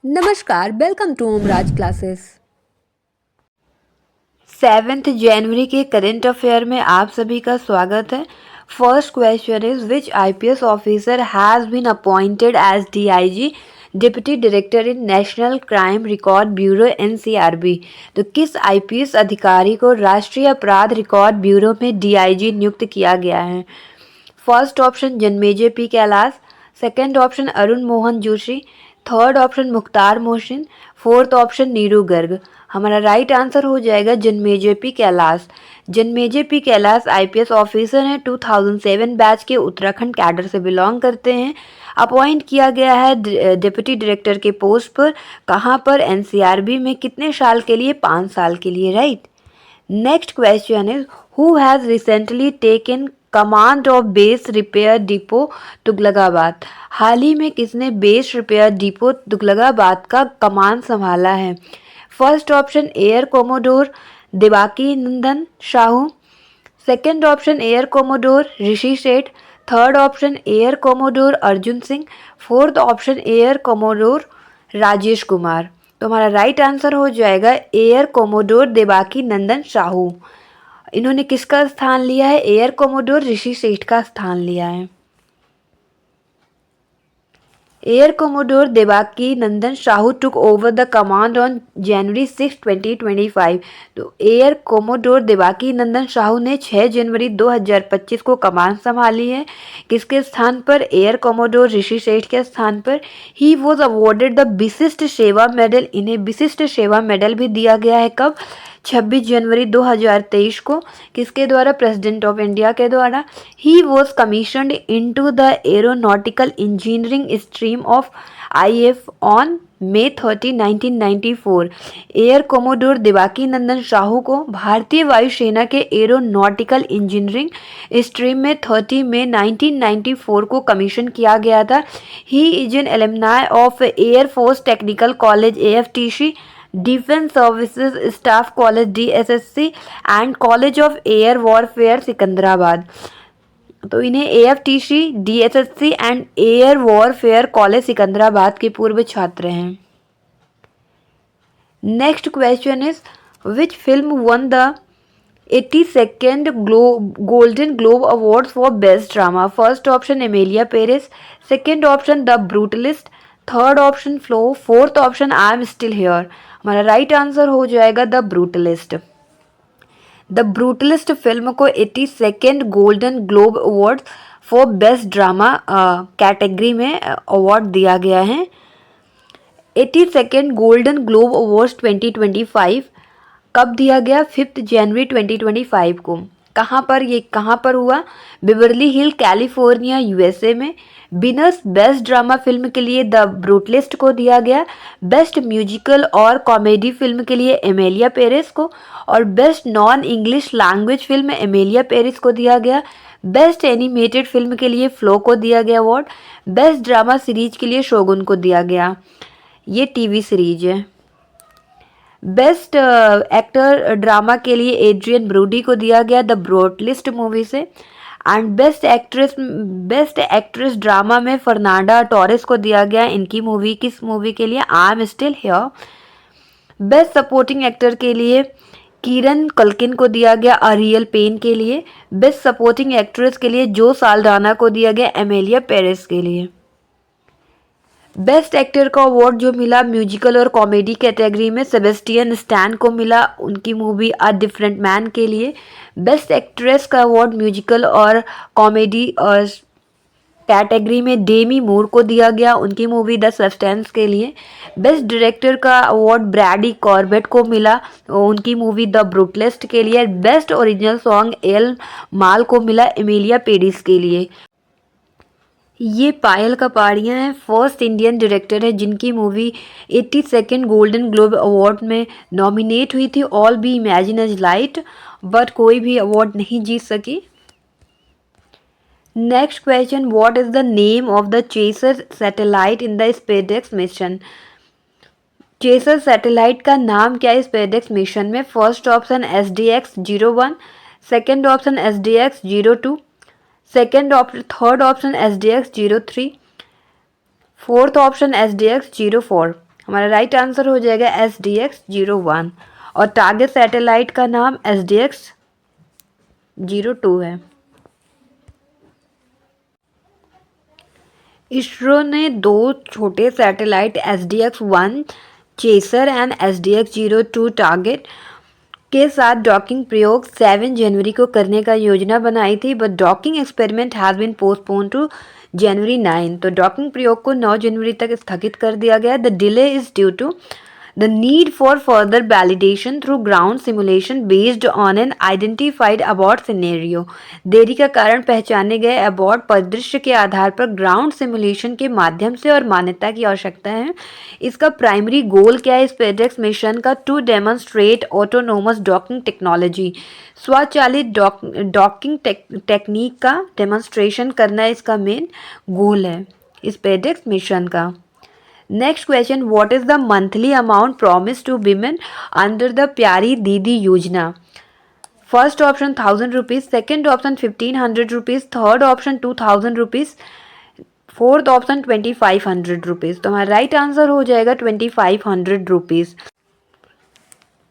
नमस्कार, welcome to Omraj classes. 7th जनवरी के करंट अफेयर में आप सभी का स्वागत है। First question is which IPS officer has been appointed as DIG deputy director in national crime record bureau NCRB. तो किस आईपीएस अधिकारी को राष्ट्रीय अपराध रिकॉर्ड ब्यूरो में डीआईजी नियुक्त किया गया है? First option Janmejay P Kailash, second option Arun Mohan Joshi, third option Mukhtar Mohsin, fourth option Neeru Garg. हमारा राइट आंसर हो जाएगा Janmejay P Kailash. Janmejay P Kailash IPS officer हैं, 2007 बैच के, उत्तराखंड कैडर से बिलोंग करते हैं। अपॉइंट किया गया है डिप्टी डायरेक्टर के पोस्ट पर। कहाँ पर? एनसीआरबी में। कितने साल के लिए? 5 साल के लिए, right. Next question is who has recently taken command of base repair depot Tughlakabad. हाल ही में किसने बेस रिपेयर डिपो तुगलकाबाद का कमान संभाला है? First option air commodore Devaki Nandan Sahu, second option air commodore Rishi Seth, third option air commodore Arjun Singh, fourth option air commodore Rajesh Kumar. तो हमारा राइट आंसर हो जाएगा एयर कोमोडोर देवाकी नंदन साहू। इन्होंने किसका स्थान लिया है? एयर कोमोडोर ऋषि सेठ का स्थान लिया है। Air commodore Devaki Nandan Sahu took over the command on January 6, 2025। तो एयर कोमोडोर देवाकी नंदन साहू ने 6 जनवरी 2025 को कमान संभाली है। किसके स्थान पर? एयर कोमोडोर ऋषि सेठ के स्थान पर। ही वॉज अवॉर्डेड द विशिष्ट सेवा मेडल। इन्हें विशिष्ट सेवा मेडल भी दिया गया है। कब? 26 जनवरी 2023 को। किसके द्वारा? प्रेसिडेंट ऑफ इंडिया के द्वारा। He was commissioned into the aeronautical engineering stream of IAF on May 30, 1994। Air commodore Devaki Nandan Sahu को भारतीय वायुसेना के एरोनॉटिकल इंजीनियरिंग स्ट्रीम में 30 मई 1994 को कमीशन किया गया था। He is an alumni of air force technical college AFTC, defence services staff college DSSC and college of air warfare Secunderabad. तो इन्हें AFTC, DSSC and air warfare college Secunderabad के पूर्व छात्र हैं। Next question is which film won the 82nd golden globe award for best drama? First option Emilia Perez, second option the Brutalist, third option Flow, fourth option I am still here. हमारा right answer हो जाएगा the brutalist. The brutalist film को 82nd golden globe award for best drama category में award दिया गया है। 82nd golden globe awards 2025 कब दिया गया? 5 जनवरी 2025 को। कहाँ पर? ये कहाँ पर हुआ? बिवर्ली हिल कैलिफोर्निया यूएसए में। विनर्स बेस्ट ड्रामा फिल्म के लिए द ब्रूटलिस्ट को दिया गया, बेस्ट म्यूजिकल और कॉमेडी फिल्म के लिए एमेलिया पेरिस को, और best non English language film Amelia Paris को दिया गया। बेस्ट एनिमेटेड फिल्म के लिए फ्लो को दिया गया अवार्ड। बेस्ट ड्रामा सीरीज के लिए शोगुन को दिया गया। ये टीवी सीरीज है। बेस्ट एक्टर ड्रामा के लिए एड्रियन ब्रोडी को दिया गया द ब्रूटलिस्ट मूवी से। एंड बेस्ट एक्ट्रेस ड्रामा में फर्नांडा टोरेस को दिया गया इनकी मूवी, किस मूवी के लिए? आई am still here. Best supporting actor के लिए कीरन कल्किन को दिया गया अ रियल पेन के लिए। बेस्ट सपोर्टिंग एक्ट्रेस के लिए जो साल्डाना को दिया गया एमेलिया पेरिस के लिए। बेस्ट एक्टर का अवार्ड जो मिला म्यूजिकल और कॉमेडी कैटेगरी में सेबेस्टियन स्टैन को मिला, उनकी मूवी अ डिफरेंट मैन के लिए। बेस्ट एक्ट्रेस का अवार्ड म्यूजिकल और कॉमेडी और कैटेगरी में डेमी मूर को दिया गया, उनकी मूवी द सब्सटेंस के लिए। बेस्ट डायरेक्टर का अवार्ड ब्रैडी कॉर्बेट को मिला, उनकी मूवी द ब्रूटलिस्ट के लिए। बेस्ट ओरिजिनल सॉन्ग एल माल को मिला एमेलिया पेरिस के लिए। ये पायल कपाड़िया हैं, फर्स्ट इंडियन डायरेक्टर है जिनकी movie 82nd golden globe award में नॉमिनेट हुई थी all we imagine as light, but कोई भी अवार्ड नहीं जीत सकी। Next question, what is the name of the chaser satellite in the SpaceX mission? Chaser satellite का नाम क्या है स्पेसएक्स मिशन में? First option SDX-01, second option SDX-02, third option SDX-03, fourth option SDX-04। हमारा right answer हो जाएगा SDX-01 और target satellite का नाम SDX-02 है। इसरो ने 2 छोटे satellite SDX-1 chaser and SDX-02 target के साथ डॉकिंग प्रयोग 7 जनवरी को करने का योजना बनाई थी, but docking experiment has been postpone to January 9। तो डॉकिंग प्रयोग को 9 जनवरी तक स्थगित कर दिया गया। The delay is due to the need for further validation through ground simulation based on an identified abort scenario। देरी का कारण पहचाने गए अबॉर्ट परिदृश्य के आधार पर ग्राउंड सिमुलेशन के माध्यम से और मान्यता की आवश्यकता है। इसका प्राइमरी गोल क्या है स्पेसएक्स मिशन का? To demonstrate autonomous docking technology, स्वचालित डॉकिंग टेक्निक का डेमोन्स्ट्रेशन करना इसका मेन गोल है स्पेसएक्स मिशन का। Next question, what is the monthly amount promise to women under the Pyari Didi योजना? First option 1000 rupees, second option 1500 rupees, third option 2000 rupees, fourth option 2500 rupees. तो हमारा right answer हो जाएगा 2500 rupees.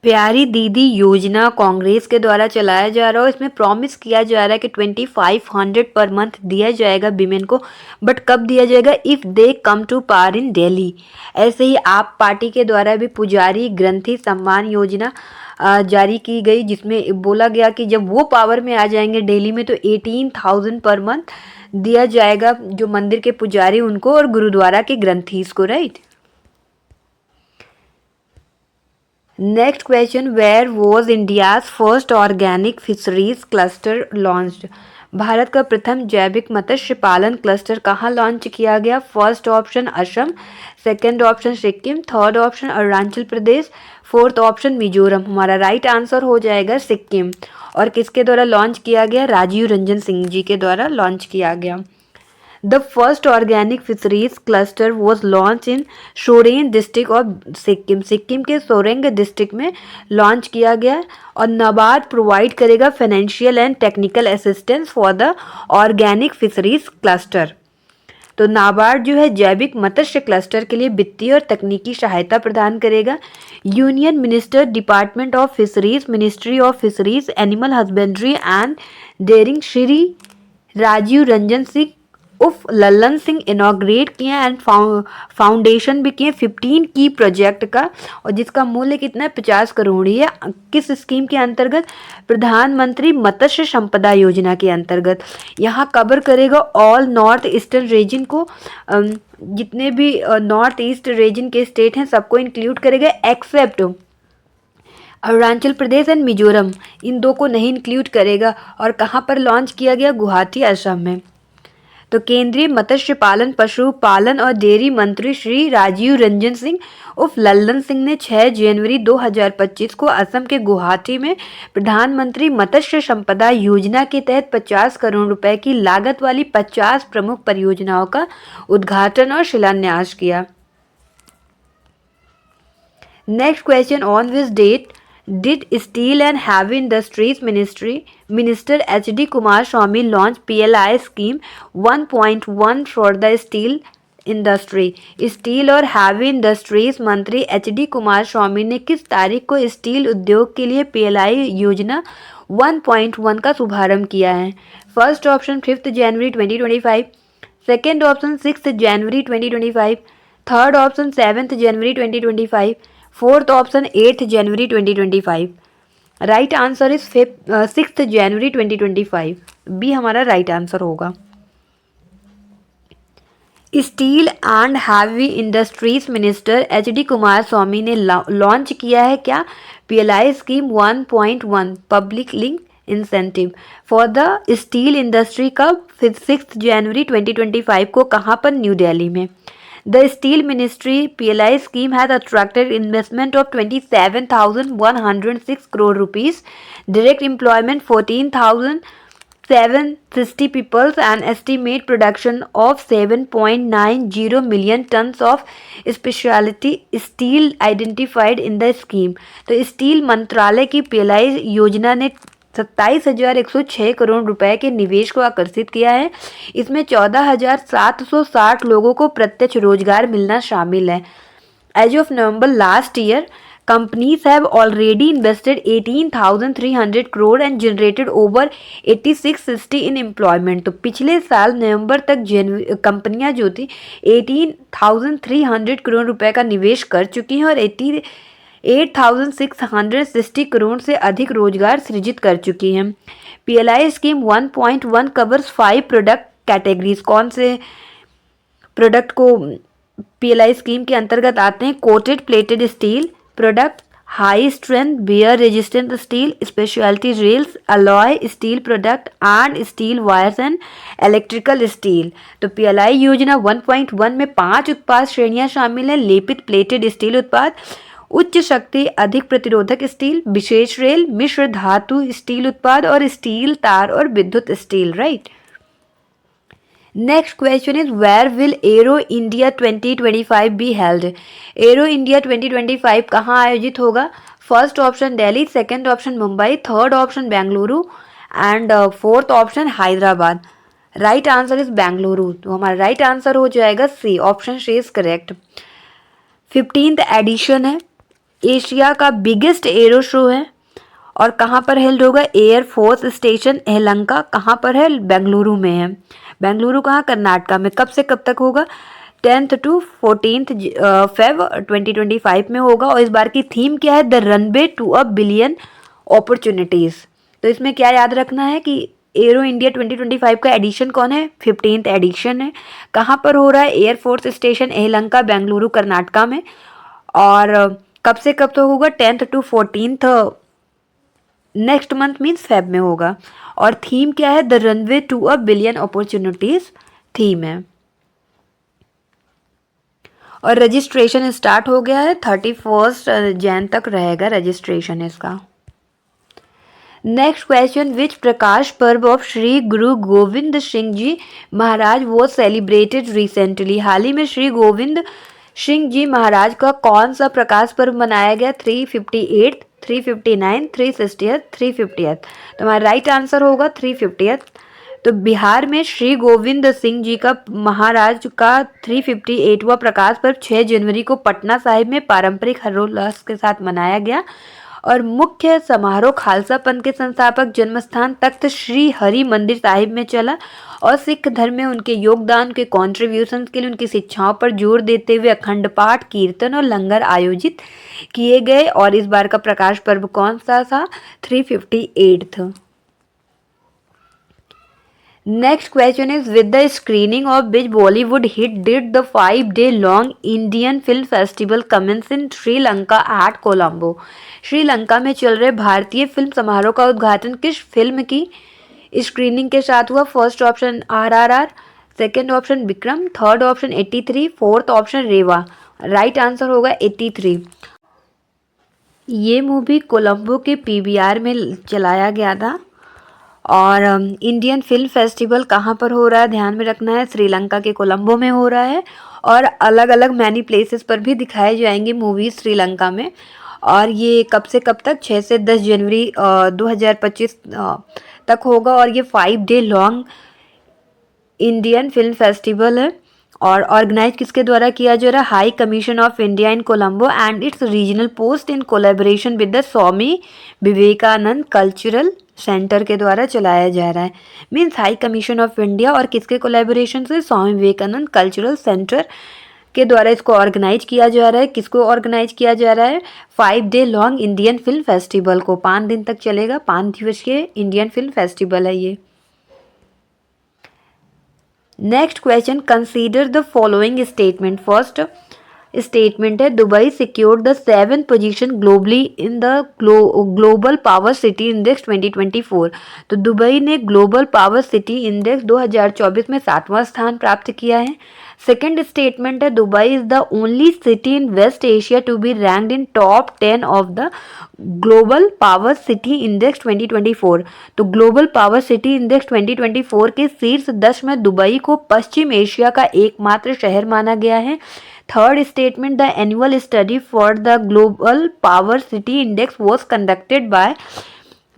प्यारी दीदी योजना कांग्रेस के द्वारा चलाया जा रहा है। इसमें प्रॉमिस किया जा रहा है कि 2500 पर मंथ दिया जाएगा विमेन को, बट कब दिया जाएगा? If they come to power in Delhi. ऐसे ही आप पार्टी के द्वारा भी पुजारी ग्रंथी सम्मान योजना जारी की गई, जिसमें बोला गया कि जब वो पावर में आ जाएंगे दिल्ली में तो 18,000 पर मंथ दिया जाएगा जो मंदिर के पुजारी उनको और गुरुद्वारा के ग्रंथीस को, right. Next question, where was India's first organic fisheries cluster launched? Bharat का प्रथम जैविक मत्स्य पालन क्लस्टर कहाँ लॉन्च किया गया? First option Assam, second option Sikkim, third option Arunachal Pradesh, fourth option Mizoram. हमारा राइट आंसर हो जाएगा सिक्किम। और किसके द्वारा लॉन्च किया गया? राजीव रंजन सिंह जी के द्वारा लॉन्च किया गया। The first organic fisheries cluster was launched in Soren district of Sikkim. Sikkim के सोरेंग डिस्ट्रिक्ट में लॉन्च किया गया और नाबार्ड प्रोवाइड करेगा financial and technical assistance for the organic fisheries cluster. तो नाबार्ड जो है जैविक मत्स्य क्लस्टर के लिए वित्तीय और तकनीकी सहायता प्रदान करेगा। Union minister department of fisheries, ministry of fisheries, animal husbandry and dairying Shri Rajiv Ranjan Singh उफ लल्लन सिंह इनॉग्रेट किए एंड फाउंडेशन भी किए 15 की प्रोजेक्ट का, और जिसका मूल्य कितना है? 50 करोड़ है। किस स्कीम के अंतर्गत? प्रधानमंत्री मत्स्य संपदा योजना के अंतर्गत। यहाँ कवर करेगा ऑल नॉर्थ ईस्टर्न रीजन को, जितने भी नॉर्थ ईस्ट रीजन के स्टेट हैं सबको इंक्लूड करेगा एक्सेप्ट अरुणाचल प्रदेश एंड मिजोरम, इन दो को नहीं इंक्लूड करेगा। और कहाँ पर लॉन्च किया गया? गुवाहाटी असम में। तो केंद्रीय मत्स्य पालन, पशुपालन और डेयरी मंत्री श्री राजीव रंजन सिंह उर्फ लल्लन सिंह ने 6 जनवरी 2025 को असम के गुवाहाटी में प्रधानमंत्री मत्स्य संपदा योजना के तहत 50 करोड़ रुपए की लागत वाली 50 प्रमुख परियोजनाओं का उद्घाटन और शिलान्यास किया। Next question, on which date did Steel and Heavy Industries Minister H.D. Kumaraswamy launch PLI scheme 1.1 for the steel industry? Steel और हैवी इंडस्ट्रीज मंत्री एच.डी. कुमारस्वामी ने किस तारीख को स्टील उद्योग के लिए PLI योजना 1.1 का शुभारंभ किया है? फर्स्ट ऑप्शन 5 जनवरी 2025, सेकेंड ऑप्शन 6 जनवरी 2025, थर्ड ऑप्शन 7 जनवरी 2025, फोर्थ ऑप्शन 8 जनवरी 2025। राइट आंसर इज 6 जनवरी 2025। बी हमारा राइट आंसर होगा। Steel and heavy industries minister H D. Kumaraswamy ने लॉन्च किया है क्या? PLI scheme 1.1 public link incentive for the steel industry का 6 जनवरी 2025 को कहाँ पर? न्यू दिल्ली में। The Steel Ministry PLI scheme has attracted investment of 27,106 crore rupees, direct employment 14,760 people, and estimate production of 7.90 million tons of specialty steel identified in the scheme। तो steel मंत्रालय की PLI योजना ने 27,106 करोड़ रुपए के निवेश को आकर्षित किया है। इसमें 14,760 लोगों को प्रत्यक्ष रोजगार मिलना शामिल है। As of November last year, companies have already invested 18,300 crore and generated over 8660 in employment. तो पिछले साल नवंबर तक कंपनियां जो थी 18,300 करोड़ रुपए का निवेश कर चुकी हैं और 8,660 करोड़ से अधिक रोजगार सृजित कर चुकी हैं। PLI scheme 1.1 covers 5 product categories. कौन से प्रोडक्ट को PLI स्कीम के अंतर्गत आते हैं? Coated plated steel product, high strength wear resistant steel, speciality rails, alloy steel product and steel wires and electrical steel. तो PLI योजना 1.1 में 5 उत्पाद श्रेणियां शामिल हैं। लेपित प्लेटेड स्टील उत्पाद, उच्च शक्ति अधिक प्रतिरोधक स्टील, विशेष रेल, मिश्र धातु स्टील उत्पाद और स्टील तार और विद्युत steel. Right. Next question is where will aero India 2025 be held? Aero India 2025 कहाँ आयोजित होगा? First option Delhi, second option Mumbai, third option Bengaluru and fourth option Hyderabad. Right answer is Bengaluru. तो हमारा राइट आंसर हो जाएगा C, option C is correct. 15th edition है, Asia का biggest aero show है और कहाँ पर हेल्ड होगा? एयर फोर्स स्टेशन यलहंका कहाँ पर है? बेंगलुरु में है। बेंगलुरु कहाँ? कर्नाटका में। कब से कब तक होगा? 10th to 14th Feb 2025 में होगा। और इस बार की थीम क्या है? The runway to a billion opportunities. तो इसमें क्या याद रखना है कि एरो इंडिया 2025 का एडिशन कौन है? 15th एडिशन है। कहाँ पर हो रहा है? एयरफोर्स स्टेशन यलहंका, बेंगलुरु, कर्नाटका में। और कब से कब तक होगा? 10th to 14th next month means Feb में होगा। और थीम क्या है? The runway to a billion opportunities theme है। और रजिस्ट्रेशन स्टार्ट हो गया है, 31 जैन तक रहेगा रजिस्ट्रेशन इसका। Next question, which Prakash Parv of Shri गुरु गोविंद सिंह जी महाराज वो सेलिब्रेटेड रिसेंटली? हाल ही में श्री गोविंद सिंह जी महाराज का कौन सा प्रकाश पर्व मनाया गया? 358, 359, 360, 350। तो हमारा राइट आंसर होगा 350। तो बिहार में श्री गोविंद सिंह जी का महाराज का 358वां प्रकाश पर्व 6 जनवरी को पटना साहिब में पारंपरिक हर्षोल्लास के साथ मनाया गया। और मुख्य समारोह खालसा पंथ के संस्थापक जन्मस्थान तख्त श्री हरि मंदिर साहिब में चला। और सिख धर्म में उनके योगदान के कॉन्ट्रीब्यूशन के लिए उनकी शिक्षाओं पर जोर देते हुए अखंड पाठ, कीर्तन और लंगर आयोजित किए गए। और इस बार का प्रकाश पर्व कौन सा था? 358। Next question is with the screening of which Bollywood hit did the 5-day long Indian film festival commence in Sri Lanka at Colombo? Sri Lanka में चल रहे भारतीय फिल्म समारोह का उद्घाटन किस फिल्म की स्क्रीनिंग के साथ हुआ? First option RRR, second option Vikram, third option 83, fourth option Reva. Right answer होगा 83। ये मूवी कोलंबो के PVR में चलाया गया था। और इंडियन फिल्म फेस्टिवल कहाँ पर हो रहा है? ध्यान में रखना है, श्रीलंका के कोलंबो में हो रहा है। और अलग अलग मैनी प्लेसेस पर भी दिखाए जाएंगे मूवीज श्रीलंका में। और ये कब से कब तक? 6 से 10 जनवरी 2025 तक होगा। और ये 5-day long Indian film festival है। और ऑर्गेनाइज किसके द्वारा किया जा रहा है? High commission of India in Colombo and its regional post in collaboration with the Swami Vivekananda cultural centre के द्वारा चलाया जा रहा है। Means high commission of India और किसके कोलैबोरेशन से? स्वामी विवेकानंद कल्चरल सेंटर के द्वारा इसको ऑर्गेनाइज किया जा रहा है। किसको ऑर्गेनाइज किया जा रहा है? 5-day long Indian film festival को। 5 दिन तक चलेगा, 5 दिवसीय इंडियन फिल्म फेस्टिवल है ये। Next question, consider the following statement. First statement है Dubai secured the 7th position globally in the global power city index 2024। तो दुबई ने ग्लोबल पावर सिटी इंडेक्स 2024 में 7वां स्थान प्राप्त किया है। सेकेंड स्टेटमेंट है Dubai is the only city in west Asia to be ranked in top 10 of the global power city index 2024। तो global power city index 2024 के शीर्ष 10 में दुबई को पश्चिम एशिया का एकमात्र शहर माना गया है। Third statement, the annual study for the global power city index was conducted by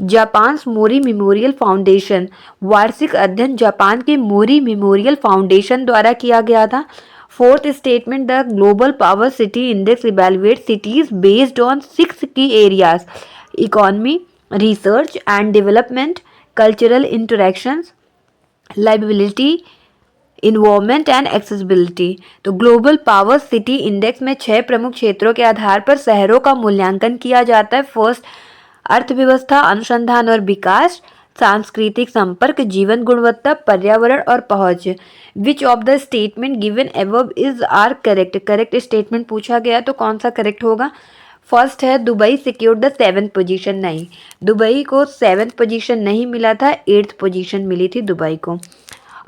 Japan Mori memorial foundation. वार्षिक अध्ययन जापान के मोरी मेमोरियल फाउंडेशन द्वारा किया गया था। Fourth statement, the global power city index evaluate cities based on 6 की areas: economy, research and development, cultural interactions, liability, involvement and accessibility. तो global power city index में 6 प्रमुख क्षेत्रों के आधार पर शहरों का मूल्यांकन किया जाता है। फर्स्ट, अर्थव्यवस्था, अनुसंधान और विकास, सांस्कृतिक संपर्क, जीवन गुणवत्ता, पर्यावरण और पहुंच। Which of the statement given above is are correct? Correct statement पूछा गया तो कौन सा करेक्ट होगा? फर्स्ट है Dubai secured the 7th position. नहीं, दुबई को 7th पोजीशन नहीं मिला था, 8th पोजीशन मिली थी दुबई को।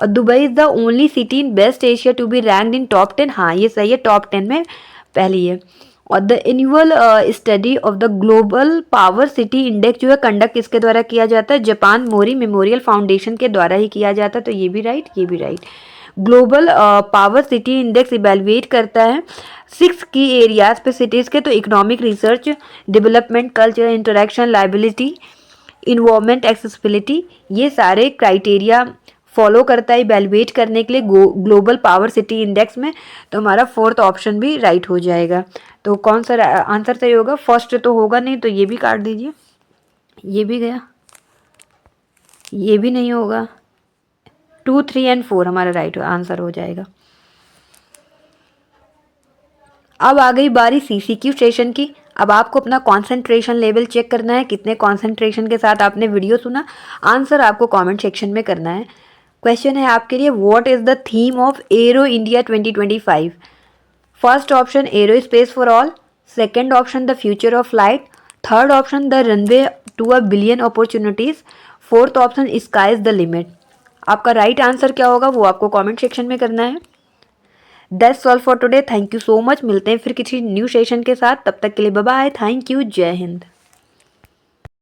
और Dubai is the only city in west Asia to be ranked in top 10। हाँ, ये सही है, टॉप 10 में पहली है। और the annual study of the global power city index जो है कंडक्ट किसके द्वारा किया जाता है? जापान मोरी मेमोरियल फाउंडेशन के द्वारा ही किया जाता है। तो ये भी राइट, ये भी right. Global power city index evaluate करता है 6 की एरियाज पे सिटीज़ के। तो economic, research, development, culture interaction, liability, involvement, accessibility, ये सारे क्राइटेरिया फॉलो करता है इवेलुएट करने के लिए ग्लोबल पावर सिटी इंडेक्स में। तो हमारा फोर्थ ऑप्शन भी राइट हो जाएगा। तो कौन सा आंसर सही होगा? फर्स्ट तो होगा नहीं, तो ये भी काट दीजिए, ये भी गया, ये भी नहीं होगा। 2, 3 एंड 4 हमारा राइट आंसर हो जाएगा। अब आ गई बारी CCQ सेशन की। अब आपको अपना कंसंट्रेशन लेवल चेक करना है, कितने कंसंट्रेशन के साथ आपने वीडियो सुना। आंसर आपको कमेंट सेक्शन में करना है। क्वेश्चन है आपके लिए, what is the theme of aero India 2025? First option aero space for all, second option the future of light, third option the runway to a billion opportunities, fourth option sky is the limit. आपका right answer क्या होगा वो आपको comment section में करना है। That's all for today. Thank you so much. मिलते हैं फिर किसी न्यू सेशन के साथ। तब तक के लिए बाय बाय। Thank you. जय हिंद।